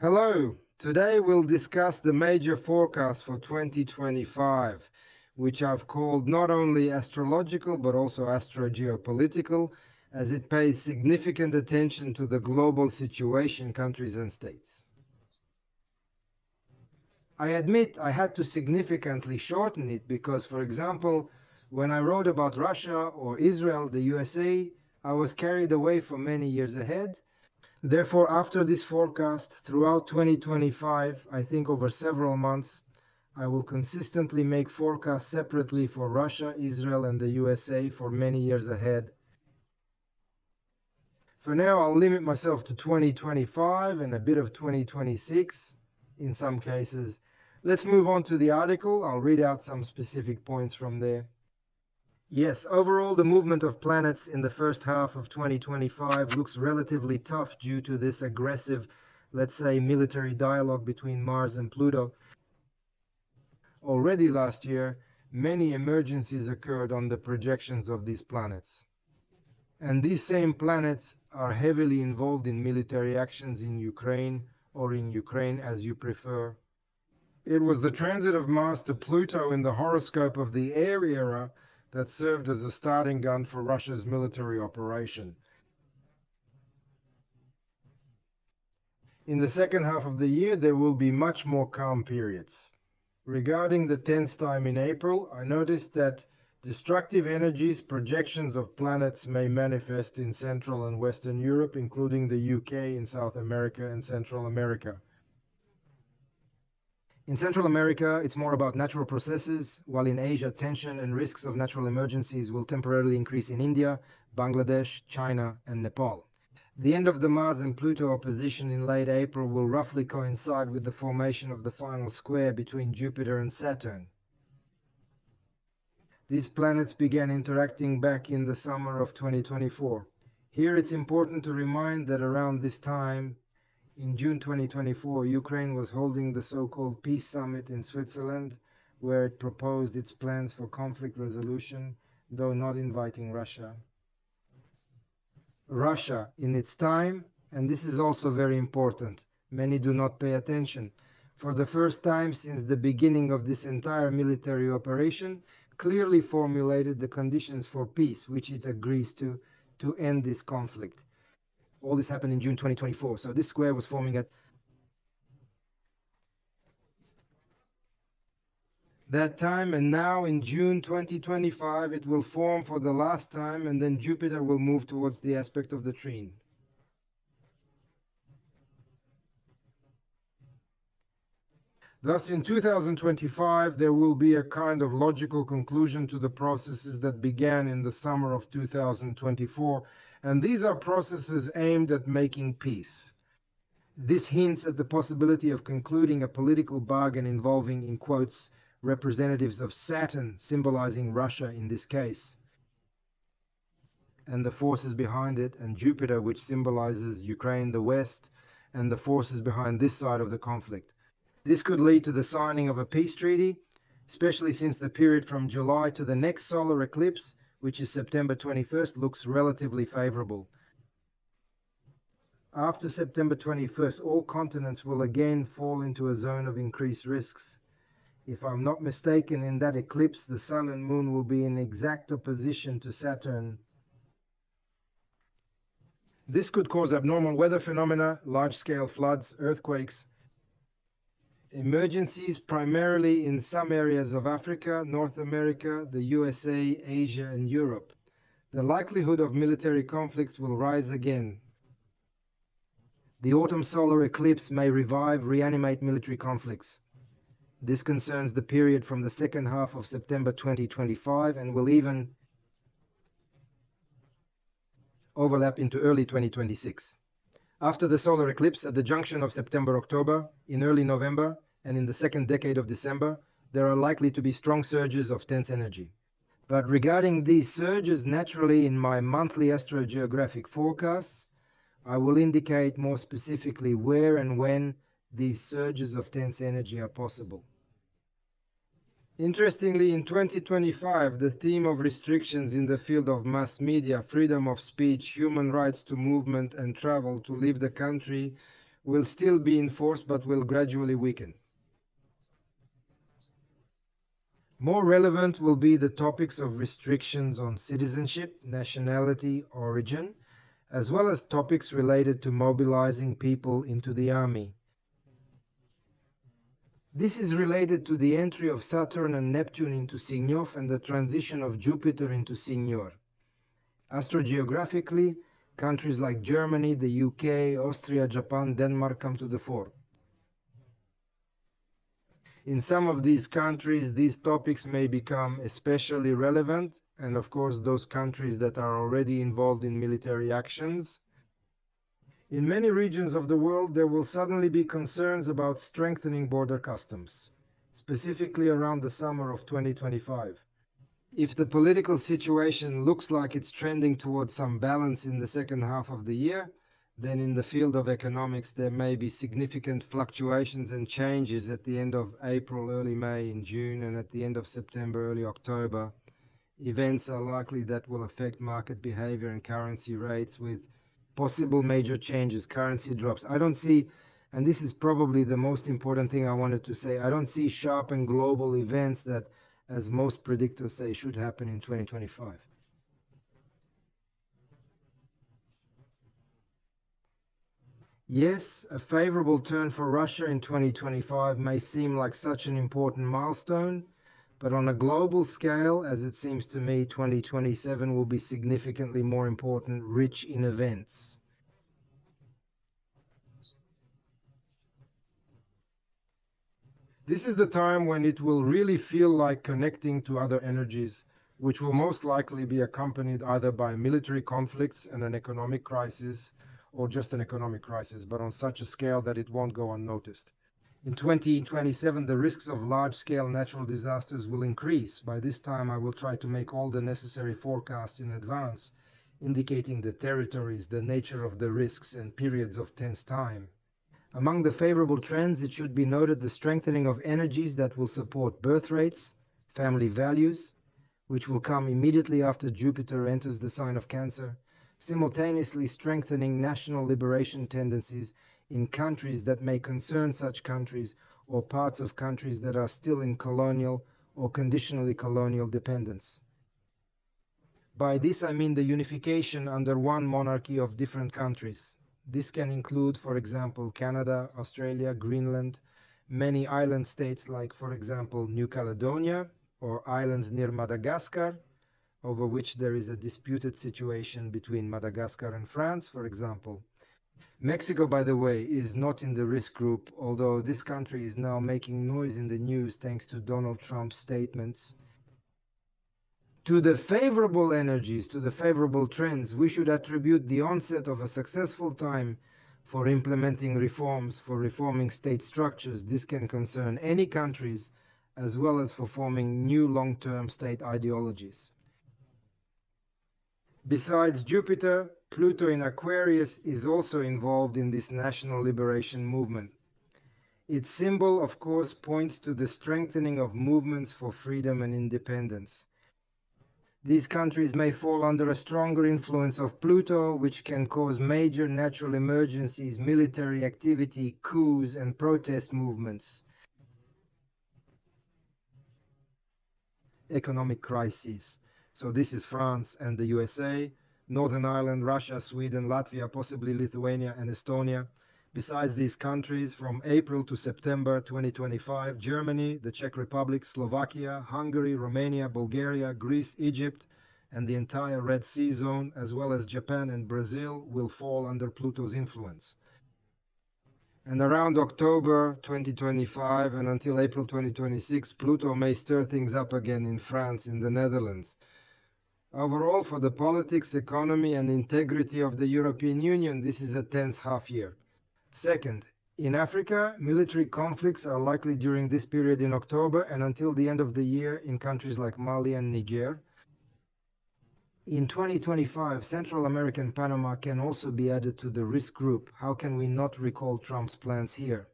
Hello, today we'll discuss the major forecast for 2025, which I've called not only astrological but also astrogeopolitical, as it pays significant attention to the global situation, countries and states. I admit I had to significantly shorten it because, for example, when I wrote about Russia or Israel, the USA, I was carried away for many years ahead. Therefore, after this forecast, throughout 2025, I think over several months, I will consistently make forecasts separately for Russia, Israel, and the USA for many years ahead. For now, I'll limit myself to 2025 and a bit of 2026 in some cases. Let's move on to the article. I'll read out some specific points from there. Yes, overall, the movement of planets in the first half of 2025 looks relatively tough due to this aggressive, let's say, military dialogue between Mars and Pluto. Already last year, many emergencies occurred on the projections of these planets. And these same planets are heavily involved in military actions in Ukraine, or in Ukraine as you prefer. It was the transit of Mars to Pluto in the horoscope of the Air era that served as a starting gun for Russia's military operation. In the second half of the year, there will be much more calm periods. Regarding the tense time in April, I noticed that destructive energies, projections of planets may manifest in Central and Western Europe, including the UK, in South America and Central America. In Central America, it's more about natural processes, while in Asia, tension and risks of natural emergencies will temporarily increase in India, Bangladesh, China, and Nepal. The end of the Mars and Pluto opposition in late April will roughly coincide with the formation of the final square between Jupiter and Saturn. These planets began interacting back in the summer of 2024. Here it's important to remind that around this time, in June 2024, Ukraine was holding the so-called Peace Summit in Switzerland, where it proposed its plans for conflict resolution, though not inviting Russia. Russia, in its time, and this is also very important, many do not pay attention, for the first time since the beginning of this entire military operation, clearly formulated the conditions for peace, which it agrees to end this conflict. All this happened in June 2024. So this square was forming at that time, and now in June 2025 it will form for the last time, and then Jupiter will move towards the aspect of the trine. Thus, in 2025, there will be a kind of logical conclusion to the processes that began in the summer of 2024, and these are processes aimed at making peace. This hints at the possibility of concluding a political bargain involving, in quotes, representatives of Saturn, symbolizing Russia in this case, and the forces behind it, and Jupiter, which symbolizes Ukraine, the West, and the forces behind this side of the conflict. This could lead to the signing of a peace treaty, especially since the period from July to the next solar eclipse, which is September 21st, looks relatively favorable. After September 21st, all continents will again fall into a zone of increased risks. If I'm not mistaken, in that eclipse, the Sun and Moon will be in exact opposition to Saturn. This could cause abnormal weather phenomena, large-scale floods, earthquakes, emergencies primarily in some areas of Africa, North America, the USA, Asia, and Europe. The likelihood of military conflicts will rise again. The autumn solar eclipse may reanimate military conflicts. This concerns the period from the second half of September 2025 and will even overlap into early 2026. After the solar eclipse at the junction of September-October, in early November, and in the second decade of December, there are likely to be strong surges of tense energy. But regarding these surges, naturally in my monthly astrogeographic forecasts, I will indicate more specifically where and when these surges of tense energy are possible. Interestingly, in 2025, the theme of restrictions in the field of mass media, freedom of speech, human rights to movement and travel to leave the country will still be in force but will gradually weaken. More relevant will be the topics of restrictions on citizenship, nationality, origin, as well as topics related to mobilizing people into the army. This is related to the entry of Saturn and Neptune into Signof and the transition of Jupiter into Signor. Astrogeographically, countries like Germany, the UK, Austria, Japan, Denmark come to the fore. In some of these countries, these topics may become especially relevant, and of course, those countries that are already involved in military actions. In many regions of the world, there will suddenly be concerns about strengthening border customs, specifically around the summer of 2025. If the political situation looks like it's trending towards some balance in the second half of the year, then in the field of economics there may be significant fluctuations and changes at the end of April, early May, in June, and at the end of September, early October. Events are likely that will affect market behavior and currency rates with possible major changes, currency drops. I don't see, and this is probably the most important thing I wanted to say, I don't see sharp and global events that, as most predictors say, should happen in 2025. Yes, a favorable turn for Russia in 2025 may seem like such an important milestone, but on a global scale, as it seems to me, 2027 will be significantly more important, rich in events. This is the time when it will really feel like connecting to other energies, which will most likely be accompanied either by military conflicts and an economic crisis, or just an economic crisis, but on such a scale that it won't go unnoticed. In 2027, the risks of large-scale natural disasters will increase. By this time, I will try to make all the necessary forecasts in advance, indicating the territories, the nature of the risks, and periods of tense time. Among the favorable trends, it should be noted the strengthening of energies that will support birth rates, family values, which will come immediately after Jupiter enters the sign of Cancer, simultaneously strengthening national liberation tendencies in countries that may concern such countries or parts of countries that are still in colonial or conditionally colonial dependence. By this I mean the unification under one monarchy of different countries. This can include, for example, Canada, Australia, Greenland, many island states like, for example, New Caledonia, or islands near Madagascar, over which there is a disputed situation between Madagascar and France, for example. Mexico, by the way, is not in the risk group, although this country is now making noise in the news thanks to Donald Trump's statements. To the favorable energies, to the favorable trends, we should attribute the onset of a successful time for implementing reforms, for reforming state structures. This can concern any countries, as well as for forming new long-term state ideologies. Besides Jupiter, Pluto in Aquarius is also involved in this national liberation movement. Its symbol, of course, points to the strengthening of movements for freedom and independence. These countries may fall under a stronger influence of Pluto, which can cause major natural emergencies, military activity, coups, and protest movements. Economic crises. So this is France and the USA, Northern Ireland, Russia, Sweden, Latvia, possibly Lithuania and Estonia. Besides these countries, from April to September 2025, Germany, the Czech Republic, Slovakia, Hungary, Romania, Bulgaria, Greece, Egypt, and the entire Red Sea zone, as well as Japan and Brazil, will fall under Pluto's influence. And around October 2025 and until April 2026, Pluto may stir things up again in France, in the Netherlands. Overall, for the politics, economy, and integrity of the European Union, this is a tense half year. Second, in Africa, military conflicts are likely during this period in October and until the end of the year in countries like Mali and Niger. In 2025, Central America and Panama can also be added to the risk group. How can we not recall Trump's plans here?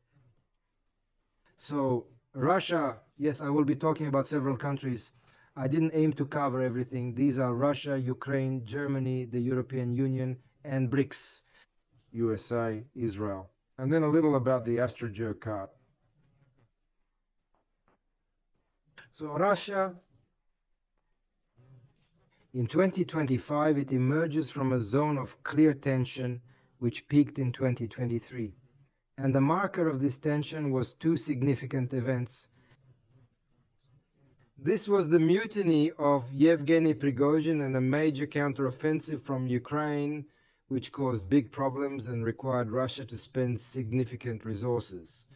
So, Russia, yes, I will be talking about several countries. I didn't aim to cover everything. These are Russia, Ukraine, Germany, the European Union, and BRICS, USA, Israel. And then a little about the Astrogeo card. So Russia, in 2025, it emerges from a zone of clear tension which peaked in 2023. And the marker of this tension was two significant events. This was the mutiny of Yevgeny Prigozhin and a major counteroffensive from Ukraine, which caused big problems and required Russia to spend significant resources.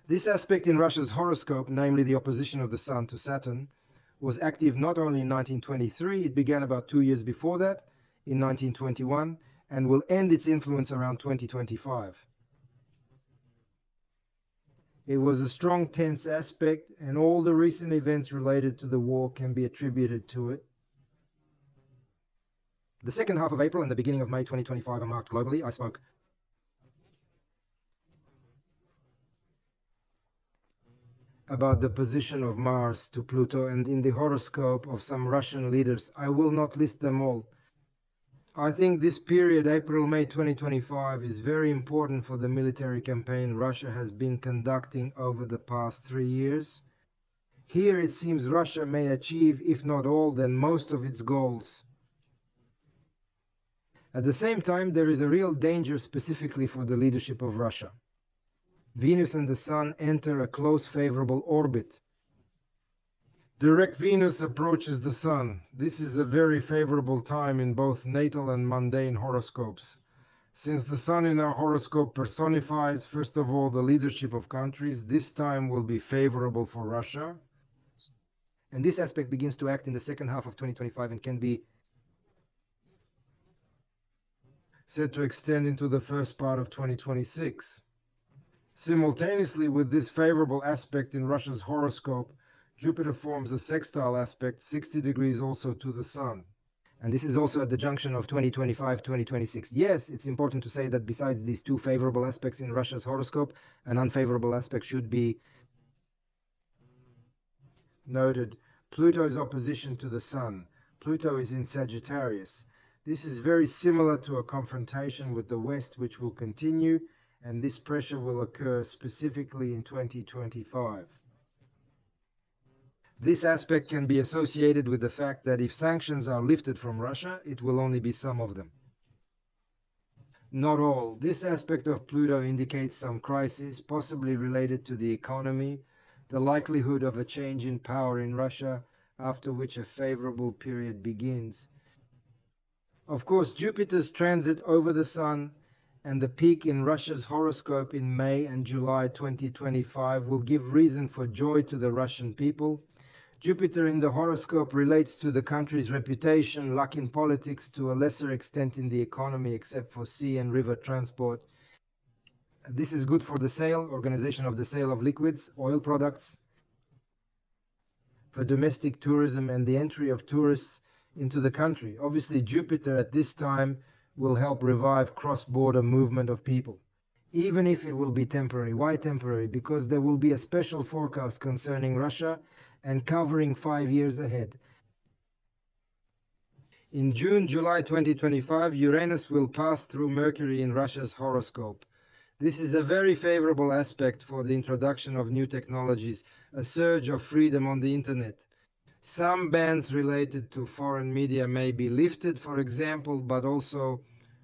This aspect in Russia's horoscope, namely the opposition of the Sun to Saturn, was active not only in 1923, it began about 2 years before that, in 1921, and will end its influence around 2025. It was a strong tense aspect, and all the recent events related to the war can be attributed to it. The second half of April and the beginning of May 2025 are marked globally. I spoke about the position of Mars to Pluto and in the horoscope of some Russian leaders. I will not list them all. I think this period, April-May 2025, is very important for the military campaign Russia has been conducting over the past 3 years. Here it seems Russia may achieve, if not all, then most of its goals. At the same time, there is a real danger specifically for the leadership of Russia. Venus and the Sun enter a close favorable orbit. Direct Venus approaches the Sun. This is a very favorable time in both natal and mundane horoscopes. Since the Sun in our horoscope personifies, first of all, the leadership of countries, this time will be favorable for Russia. And this aspect begins to act in the second half of 2025 and can be said to extend into the first part of 2026. Simultaneously with this favorable aspect in Russia's horoscope, Jupiter forms a sextile aspect 60 degrees also to the Sun. And this is also at the junction of 2025-2026. Yes, it's important to say that besides these two favorable aspects in Russia's horoscope, an unfavorable aspect should be noted. Pluto's opposition to the Sun. Pluto is in Sagittarius. This is very similar to a confrontation with the West, which will continue, and this pressure will occur specifically in 2025. This aspect can be associated with the fact that if sanctions are lifted from Russia, it will only be some of them. Not all. This aspect of Pluto indicates some crisis, possibly related to the economy, the likelihood of a change in power in Russia, after which a favorable period begins. Of course, Jupiter's transit over the Sun and the peak in Russia's horoscope in May and July 2025 will give reason for joy to the Russian people. Jupiter in the horoscope relates to the country's reputation, luck in politics, to a lesser extent in the economy, except for sea and river transport. This is good for the sale, organization of the sale of liquids, oil products, for domestic tourism and the entry of tourists into the country. Obviously, Jupiter at this time will help revive cross-border movement of people, even if it will be temporary. Why temporary? Because there will be a special forecast concerning Russia and covering 5 years ahead. In June, July 2025, Uranus will pass through Mercury in Russia's horoscope. This is a very favorable aspect for the introduction of new technologies, a surge of freedom on the internet. Some bans related to foreign media may be lifted, for example, but also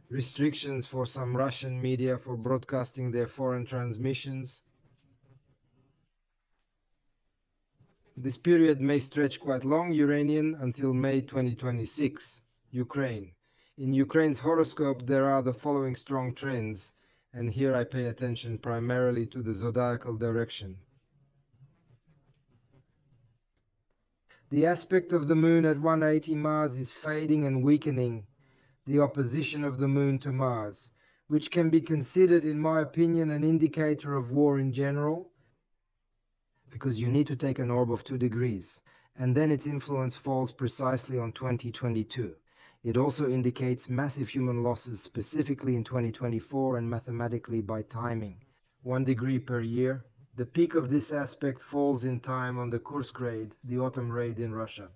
restrictions for some Russian media for broadcasting their foreign transmissions. This period may stretch quite long, Uranian, until May 2026. Ukraine. In Ukraine's horoscope, there are the following strong trends, and here I pay attention primarily to the zodiacal direction. The aspect of the moon at 180 Mars is fading and weakening, the opposition of the moon to Mars, which can be considered, in my opinion, an indicator of war in general, because you need to take an orb of 2 degrees, and then its influence falls precisely on 2022. It also indicates massive human losses, specifically in 2024 and mathematically by timing. 1 degree per year. The peak of this aspect falls in time on the Kursk raid, the autumn raid in Russia.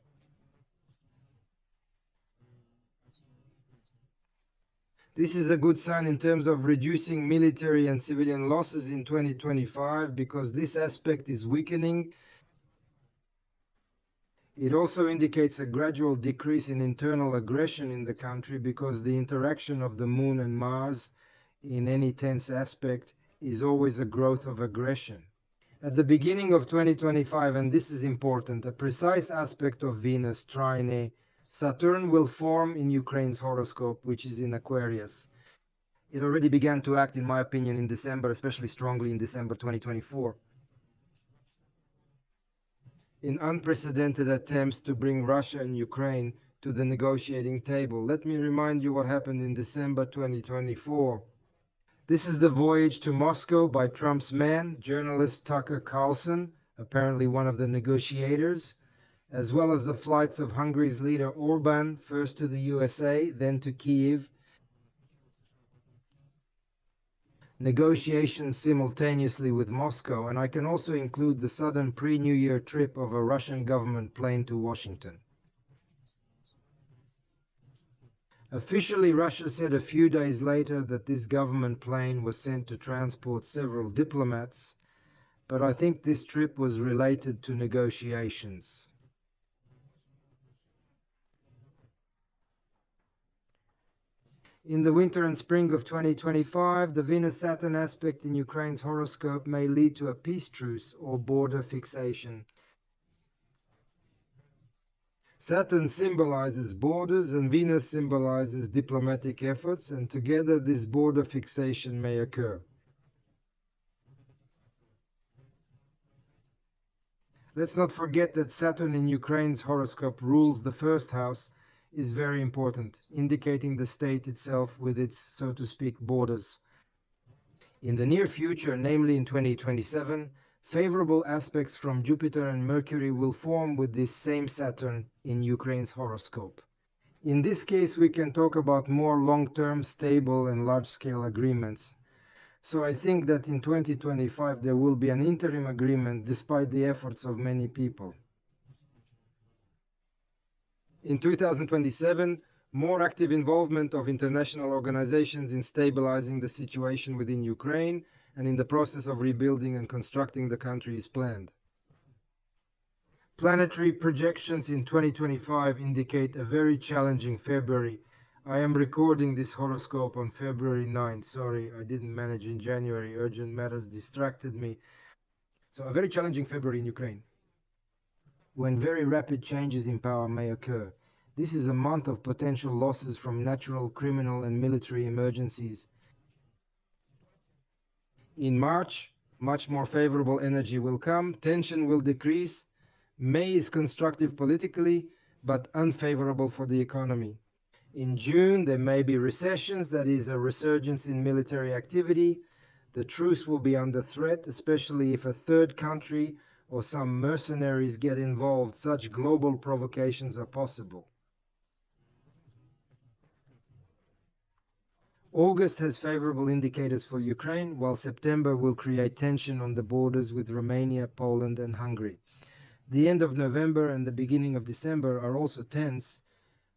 This is a good sign in terms of reducing military and civilian losses in 2025 because this aspect is weakening. It also indicates a gradual decrease in internal aggression in the country because the interaction of the Moon and Mars in any tense aspect is always a growth of aggression. At the beginning of 2025, and this is important, a precise aspect of Venus trine Saturn will form in Ukraine's horoscope, which is in Aquarius. It already began to act, in my opinion, in December, especially strongly in December 2024. In unprecedented attempts to bring Russia and Ukraine to the negotiating table. Let me remind you what happened in December 2024. This is the voyage to Moscow by Trump's man, journalist Tucker Carlson, apparently one of the negotiators, as well as the flights of Hungary's leader Orban, first to the USA, then to Kyiv. Negotiations simultaneously with Moscow, and I can also include the sudden pre-New Year trip of a Russian government plane to Washington. Officially, Russia said a few days later that this government plane was sent to transport several diplomats, but I think this trip was related to negotiations. In the winter and spring of 2025, the Venus-Saturn aspect in Ukraine's horoscope may lead to a peace truce or border fixation. Saturn symbolizes borders and Venus symbolizes diplomatic efforts, and together this border fixation may occur. Let's not forget that Saturn in Ukraine's horoscope rules the first house, is very important, indicating the state itself with its, so to speak, borders. In the near future, namely in 2027, favorable aspects from Jupiter and Mercury will form with this same Saturn in Ukraine's horoscope. In this case, we can talk about more long-term, stable and large-scale agreements. So I think that in 2025 there will be an interim agreement despite the efforts of many people. In 2027, more active involvement of international organizations in stabilizing the situation within Ukraine and in the process of rebuilding and constructing the country is planned. Planetary projections in 2025 indicate a very challenging February. I am recording this horoscope on February 9th. Sorry, I didn't manage in January. Urgent matters distracted me. So a very challenging February in Ukraine, when very rapid changes in power may occur. This is a month of potential losses from natural, criminal and military emergencies. In March, much more favorable energy will come, tension will decrease. May is constructive politically, but unfavorable for the economy. In June, there may be recessions, that is, a resurgence in military activity. The truce will be under threat, especially if a third country or some mercenaries get involved. Such global provocations are possible. August has favorable indicators for Ukraine, while September will create tension on the borders with Romania, Poland and Hungary. The end of November and the beginning of December are also tense,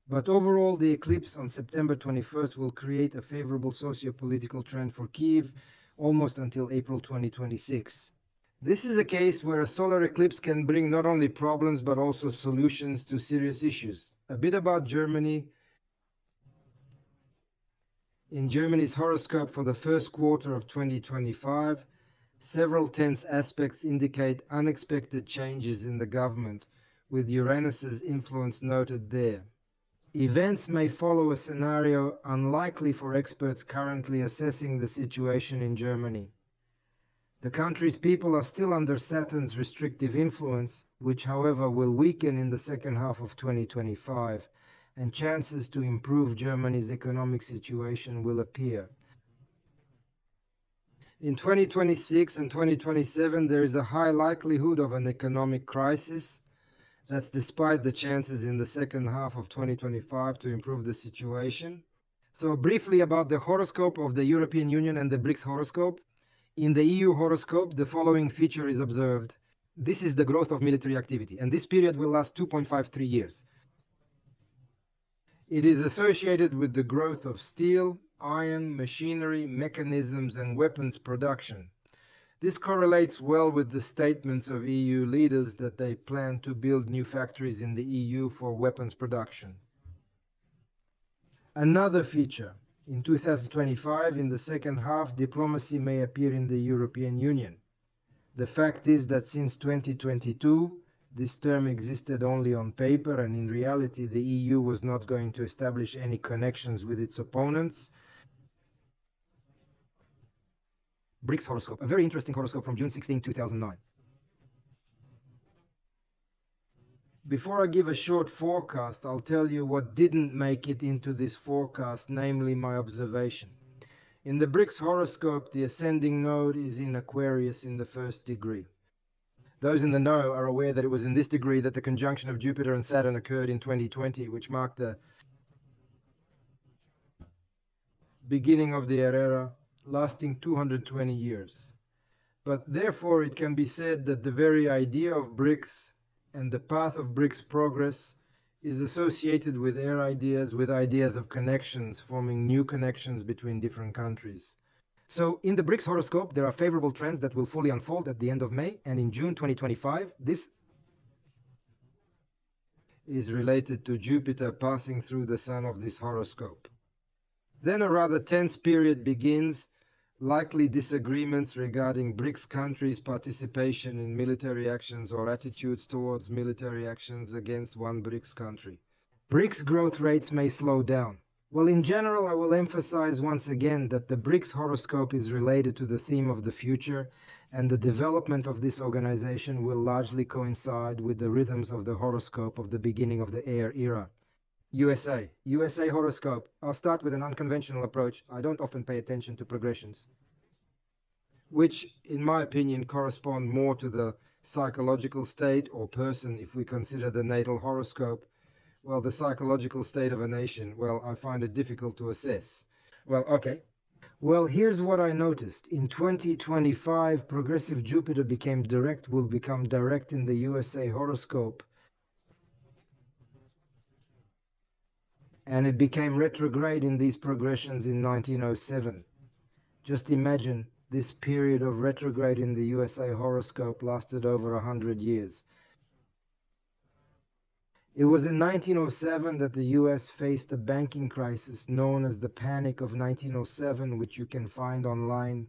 but overall the eclipse on September 21st will create a favorable socio-political trend for Kyiv almost until April 2026. This is a case where a solar eclipse can bring not only problems but also solutions to serious issues. A bit about Germany. In Germany's horoscope for the first quarter of 2025, several tense aspects indicate unexpected changes in the government, with Uranus's influence noted there. Events may follow a scenario unlikely for experts currently assessing the situation in Germany. The country's people are still under Saturn's restrictive influence, which however will weaken in the second half of 2025, and chances to improve Germany's economic situation will appear. In 2026 and 2027, there is a high likelihood of an economic crisis. That's despite the chances in the second half of 2025 to improve the situation. So briefly about the horoscope of the European Union and the BRICS horoscope. In the EU horoscope, the following feature is observed. This is the growth of military activity, and this period will last 2.53 years. It is associated with the growth of steel, iron, machinery, mechanisms, and weapons production. This correlates well with the statements of EU leaders that they plan to build new factories in the EU for weapons production. Another feature, in 2025, in the second half, diplomacy may appear in the European Union. The fact is that since 2022, this term existed only on paper, and in reality, the EU was not going to establish any connections with its opponents. BRICS horoscope, a very interesting horoscope from June 16, 2009. Before I give a short forecast, I'll tell you what didn't make it into this forecast, namely my observation. In the BRICS horoscope, the ascending node is in Aquarius in the first degree. Those in the know are aware that it was in this degree that the conjunction of Jupiter and Saturn occurred in 2020, which marked the beginning of the era, lasting 220 years. But therefore, it can be said that the very idea of BRICS and the path of BRICS progress is associated with air ideas, with ideas of connections, forming new connections between different countries. So in the BRICS horoscope, there are favorable trends that will fully unfold at the end of May, and in June 2025, this is related to Jupiter passing through the sun of this horoscope. Then a rather tense period begins, likely disagreements regarding BRICS countries' participation in military actions or attitudes towards military actions against one BRICS country. BRICS growth rates may slow down. Well, in general, I will emphasize once again that the BRICS horoscope is related to the theme of the future, and the development of this organization will largely coincide with the rhythms of the horoscope of the beginning of the air era. USA horoscope. I'll start with an unconventional approach. I don't often pay attention to progressions, which, in my opinion, correspond more to the psychological state or person if we consider the natal horoscope. Well, the psychological state of a nation, well, I find it difficult to assess. Well, okay. Well, here's what I noticed. In 2025, progressive Jupiter will become direct in the USA horoscope, and it became retrograde in these progressions in 1907. Just imagine, this period of retrograde in the USA horoscope lasted over 100 years. It was in 1907 that the US faced a banking crisis known as the Panic of 1907, which you can find online.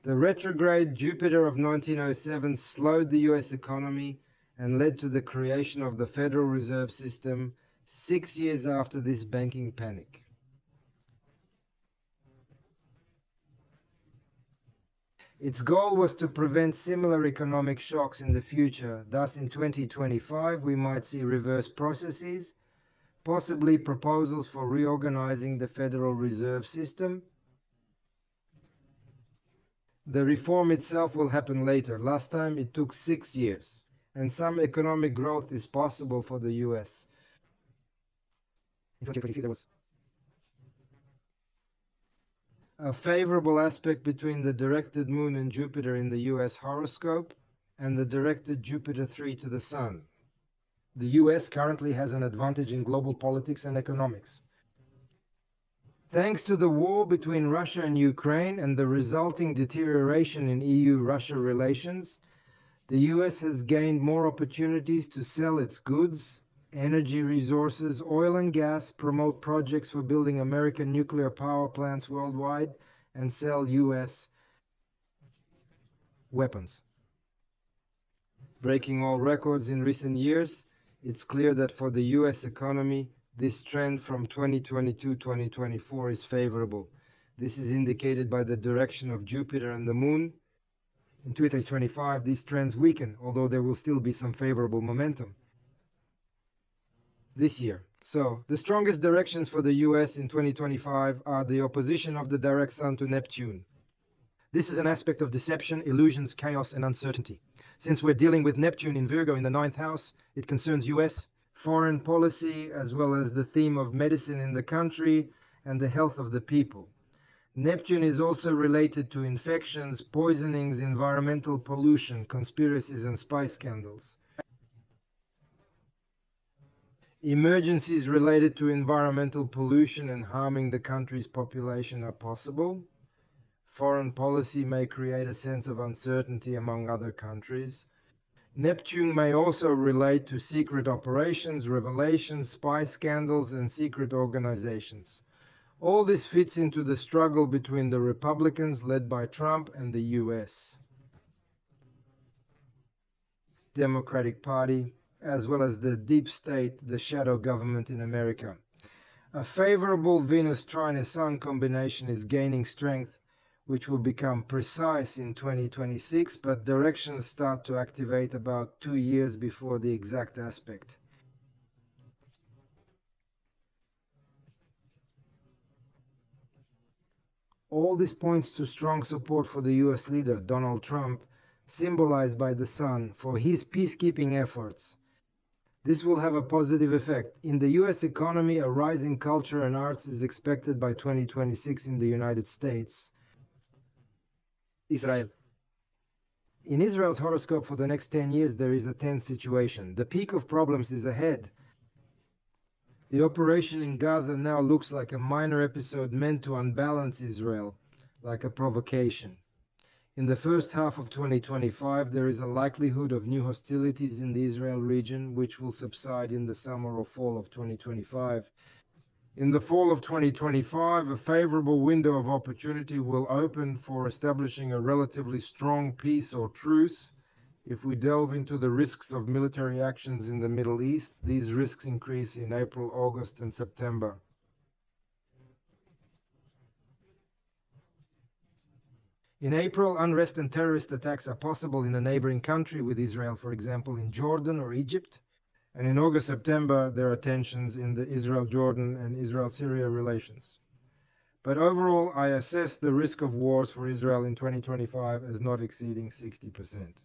The retrograde Jupiter of 1907 slowed the US economy and led to the creation of the Federal Reserve System 6 years after this banking panic. Its goal was to prevent similar economic shocks in the future. Thus, in 2025, we might see reverse processes, possibly proposals for reorganizing the Federal Reserve System. The reform itself will happen later. Last time it took 6 years, and some economic growth is possible for the US. In 2023, there was a favorable aspect between the directed Moon and Jupiter in the US horoscope and the directed Jupiter 3 to the Sun. The US currently has an advantage in global politics and economics. Thanks to the war between Russia and Ukraine and the resulting deterioration in EU-Russia relations, the US has gained more opportunities to sell its goods, energy resources, oil and gas, promote projects for building American nuclear power plants worldwide, and sell US weapons. Breaking all records in recent years, it's clear that for the US economy, this trend from 2022-2024 is favorable. This is indicated by the direction of Jupiter and the Moon. In 2025, these trends weaken, although there will still be some favorable momentum this year. So, the strongest directions for the US in 2025 are the opposition of the direct Sun to Neptune. This is an aspect of deception, illusions, chaos, and uncertainty. Since we're dealing with Neptune in Virgo in the 9th house, it concerns US foreign policy as well as the theme of medicine in the country and the health of the people. Neptune is also related to infections, poisonings, environmental pollution, conspiracies, and spy scandals. Emergencies related to environmental pollution and harming the country's population are possible. Foreign policy may create a sense of uncertainty among other countries. Neptune may also relate to secret operations, revelations, spy scandals, and secret organizations. All this fits into the struggle between the Republicans led by Trump and the US Democratic Party, as well as the deep state, the shadow government in America. A favorable Venus-Trine-Sun combination is gaining strength, which will become precise in 2026, but directions start to activate about 2 years before the exact aspect. All this points to strong support for the US leader, Donald Trump, symbolized by the sun, for his peacekeeping efforts. This will have a positive effect. In the US economy, a rise in culture and arts is expected by 2026 in the United States. Israel. In Israel's horoscope for the next 10 years, there is a tense situation. The peak of problems is ahead. The operation in Gaza now looks like a minor episode meant to unbalance Israel, like a provocation. In the first half of 2025, there is a likelihood of new hostilities in the Israel region, which will subside in the summer or fall of 2025. In the fall of 2025, a favorable window of opportunity will open for establishing a relatively strong peace or truce. If we delve into the risks of military actions in the Middle East, these risks increase in April, August, and September. In April, unrest and terrorist attacks are possible in a neighboring country with Israel, for example, in Jordan or Egypt. And in August, September, there are tensions in the Israel-Jordan and Israel-Syria relations. But overall, I assess the risk of wars for Israel in 2025 as not exceeding 60%.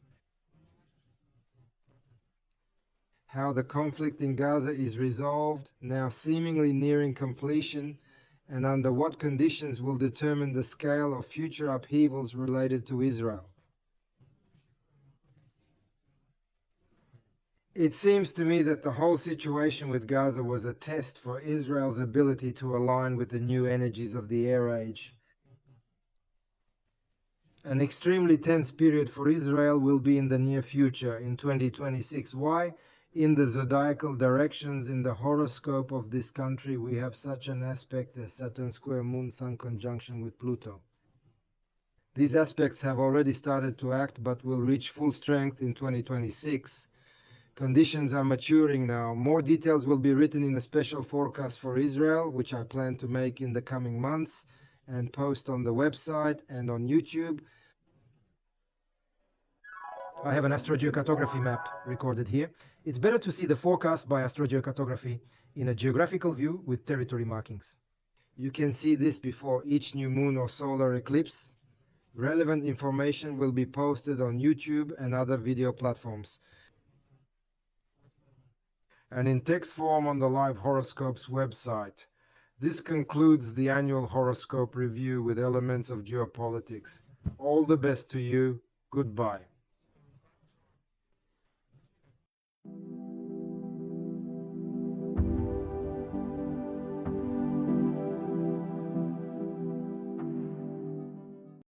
How the conflict in Gaza is resolved, now seemingly nearing completion, and under what conditions will determine the scale of future upheavals related to Israel. It seems to me that the whole situation with Gaza was a test for Israel's ability to align with the new energies of the air age. An extremely tense period for Israel will be in the near future, in 2026. Why? In the zodiacal directions in the horoscope of this country, we have such an aspect as Saturn square Moon Sun conjunction with Pluto. These aspects have already started to act but will reach full strength in 2026. Conditions are maturing now. More details will be written in a special forecast for Israel, which I plan to make in the coming months and post on the website and on YouTube. I have an astrogeocartography map recorded here. It's better to see the forecast by astrogeocartography in a geographical view with territory markings. You can see this before each new moon or solar eclipse. Relevant information will be posted on YouTube and other video platforms, and in text form on the Live Horoscopes website. This concludes the annual horoscope review with elements of geopolitics. All the best to you. Goodbye.